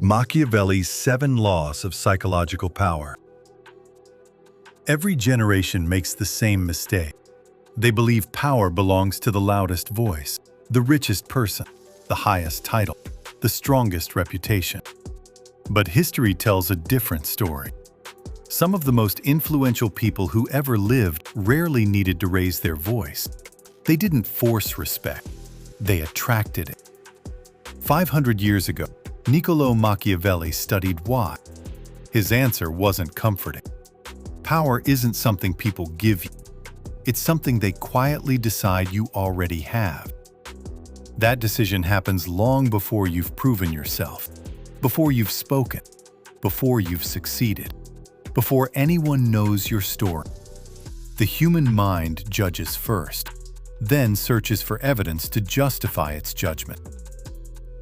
Machiavelli's 7 Laws of Psychological Power. Every generation makes the same mistake. They believe power belongs to the loudest voice, the richest person, the highest title, the strongest reputation. But history tells a different story. Some of the most influential people who ever lived rarely needed to raise their voice. They didn't force respect, they attracted it. 500 years ago, Niccolò Machiavelli studied why. His answer wasn't comforting. Power isn't something people give you. It's something they quietly decide you already have. That decision happens long before you've proven yourself, before you've spoken, before you've succeeded, before anyone knows your story. The human mind judges first, then searches for evidence to justify its judgment.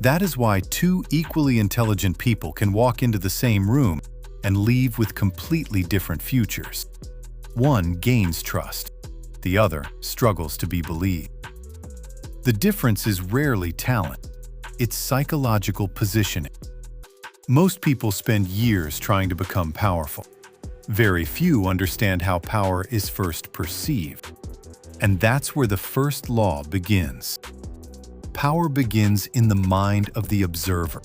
That is why two equally intelligent people can walk into the same room and leave with completely different futures. One gains trust, the other struggles to be believed. The difference is rarely talent, it's psychological positioning. Most people spend years trying to become powerful. Very few understand how power is first perceived. And that's where the first law begins. Power begins in the mind of the observer.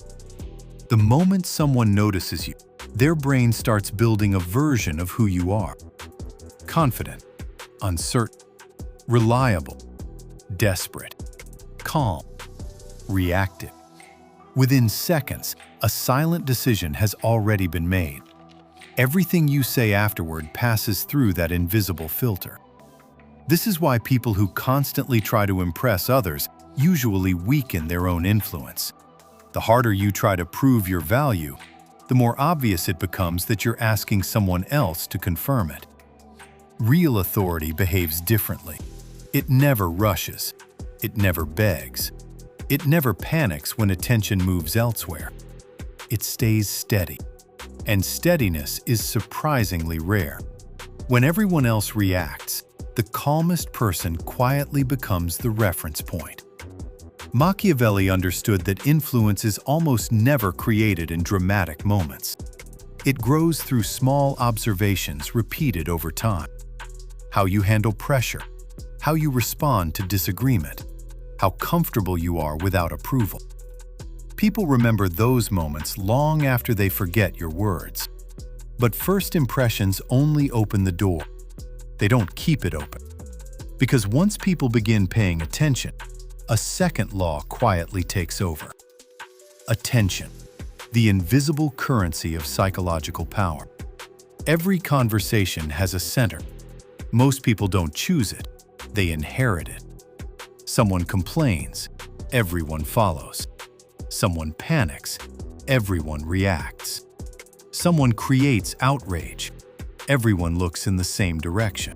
The moment someone notices you, their brain starts building a version of who you are. Confident, uncertain, reliable, desperate, calm, reactive. Within seconds, a silent decision has already been made. Everything you say afterward passes through that invisible filter. This is why people who constantly try to impress others usually weaken their own influence. The harder you try to prove your value, the more obvious it becomes that you're asking someone else to confirm it. Real authority behaves differently. It never rushes. It never begs. It never panics when attention moves elsewhere. It stays steady. And steadiness is surprisingly rare. When everyone else reacts, the calmest person quietly becomes the reference point. Machiavelli understood that influence is almost never created in dramatic moments. It grows through small observations repeated over time. How you handle pressure, how you respond to disagreement, how comfortable you are without approval. People remember those moments long after they forget your words. But first impressions only open the door. They don't keep it open. Because once people begin paying attention, a second law quietly takes over. Attention, the invisible currency of psychological power. Every conversation has a center. Most people don't choose it, they inherit it. Someone complains, everyone follows. Someone panics, everyone reacts. Someone creates outrage, everyone looks in the same direction.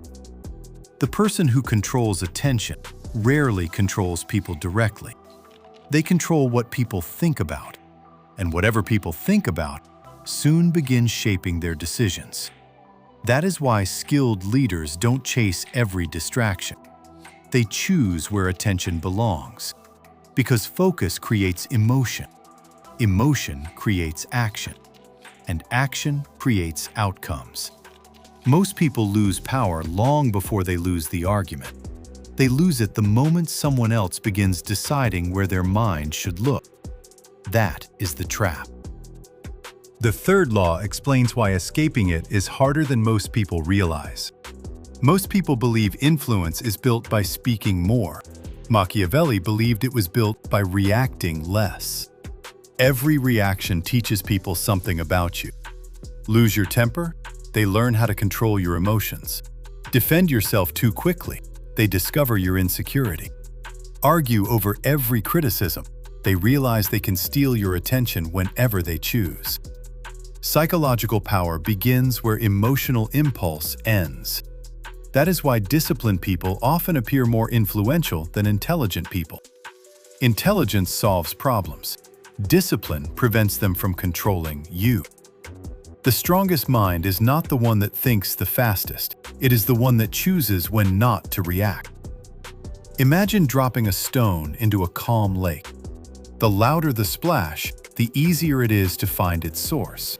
The person who controls attention rarely controls people directly. They control what people think about, and whatever people think about soon begins shaping their decisions. That is why skilled leaders don't chase every distraction. They choose where attention belongs, because focus creates emotion. Emotion creates action, and action creates outcomes. Most people lose power long before they lose the argument. They lose it the moment someone else begins deciding where their mind should look. That is the trap. The third law explains why escaping it is harder than most people realize. Most people believe influence is built by speaking more. Machiavelli believed it was built by reacting less. Every reaction teaches people something about you. Lose your temper? They learn how to control your emotions. Defend yourself too quickly? They discover your insecurity. Argue over every criticism? They realize they can steal your attention whenever they choose. Psychological power begins where emotional impulse ends. That is why disciplined people often appear more influential than intelligent people. Intelligence solves problems. Discipline prevents them from controlling you. The strongest mind is not the one that thinks the fastest. It is the one that chooses when not to react. Imagine dropping a stone into a calm lake. The louder the splash, the easier it is to find its source.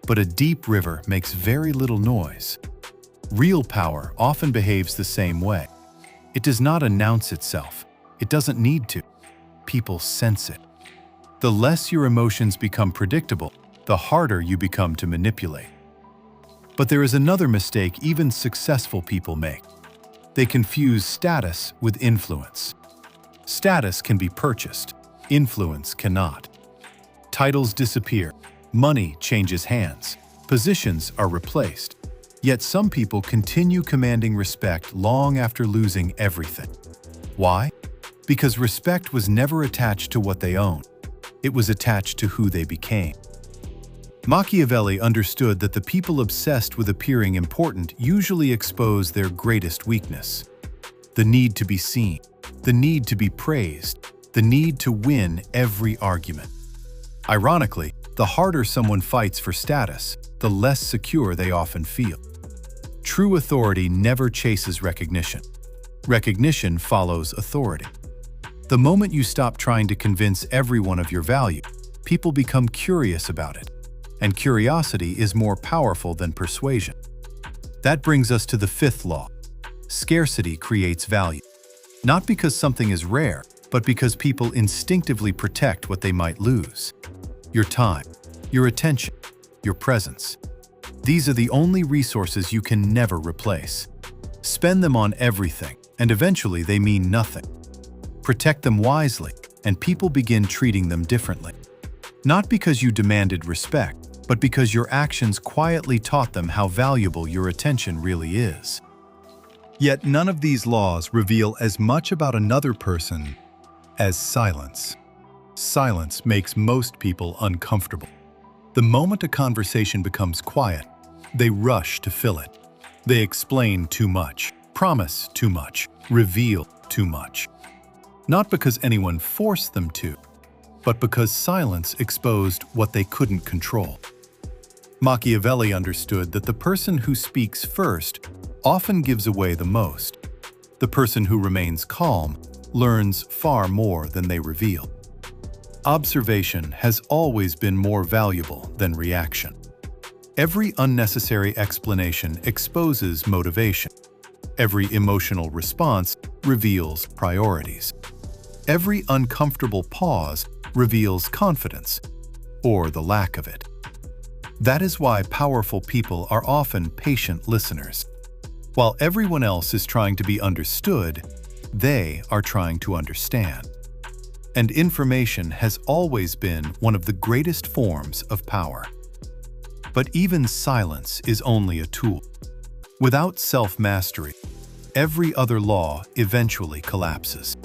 But a deep river makes very little noise. Real power often behaves the same way. It does not announce itself. It doesn't need to. People sense it. The less your emotions become predictable, the harder you become to manipulate. But there is another mistake even successful people make. They confuse status with influence. Status can be purchased. Influence cannot. Titles disappear. Money changes hands. Positions are replaced. Yet some people continue commanding respect long after losing everything. Why? Because respect was never attached to what they own. It was attached to who they became. Machiavelli understood that the people obsessed with appearing important usually expose their greatest weakness: the need to be seen, the need to be praised, the need to win every argument. Ironically, the harder someone fights for status, the less secure they often feel. True authority never chases recognition. Recognition follows authority. The moment you stop trying to convince everyone of your value, people become curious about it. And curiosity is more powerful than persuasion. That brings us to the fifth law. Scarcity creates value. Not because something is rare, but because people instinctively protect what they might lose. Your time, your attention, your presence. These are the only resources you can never replace. Spend them on everything, and eventually they mean nothing. Protect them wisely, and people begin treating them differently. Not because you demanded respect, but because your actions quietly taught them how valuable your attention really is. Yet none of these laws reveal as much about another person as silence. Silence makes most people uncomfortable. The moment a conversation becomes quiet, they rush to fill it. They explain too much, promise too much, reveal too much. Not because anyone forced them to, but because silence exposed what they couldn't control. Machiavelli understood that the person who speaks first often gives away the most. The person who remains calm learns far more than they reveal. Observation has always been more valuable than reaction. Every unnecessary explanation exposes motivation. Every emotional response reveals priorities. Every uncomfortable pause reveals confidence, or the lack of it. That is why powerful people are often patient listeners. While everyone else is trying to be understood, they are trying to understand. And information has always been one of the greatest forms of power. But even silence is only a tool. Without self-mastery, every other law eventually collapses.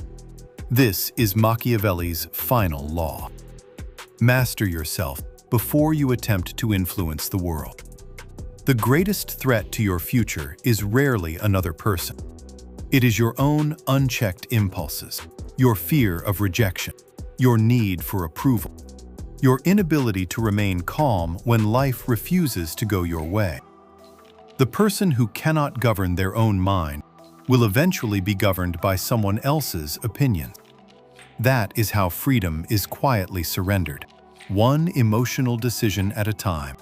This is Machiavelli's final law. Master yourself before you attempt to influence the world. The greatest threat to your future is rarely another person. It is your own unchecked impulses, your fear of rejection, your need for approval, your inability to remain calm when life refuses to go your way. The person who cannot govern their own mind will eventually be governed by someone else's opinion. That is how freedom is quietly surrendered, one emotional decision at a time,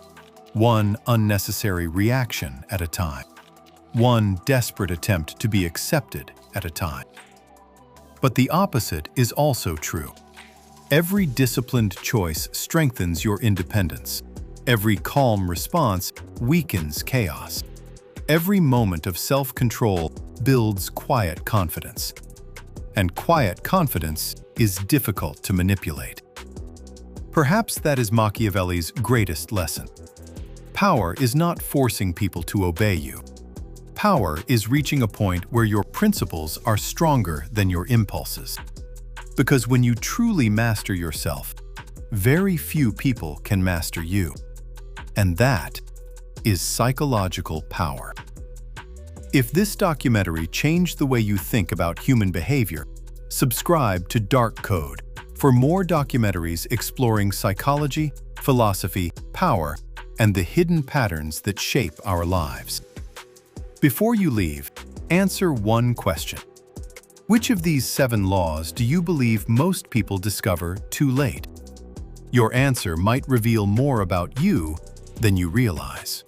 one unnecessary reaction at a time, one desperate attempt to be accepted at a time. But the opposite is also true. Every disciplined choice strengthens your independence. Every calm response weakens chaos. Every moment of self-control builds quiet confidence. And quiet confidence is difficult to manipulate. Perhaps that is Machiavelli's greatest lesson. Power is not forcing people to obey you. Power is reaching a point where your principles are stronger than your impulses. Because when you truly master yourself, very few people can master you. And that is psychological power. If this documentary changed the way you think about human behavior, subscribe to Dark Code for more documentaries exploring psychology, philosophy, power, and the hidden patterns that shape our lives. Before you leave, answer one question. Which of these 7 laws do you believe most people discover too late? Your answer might reveal more about you than you realize.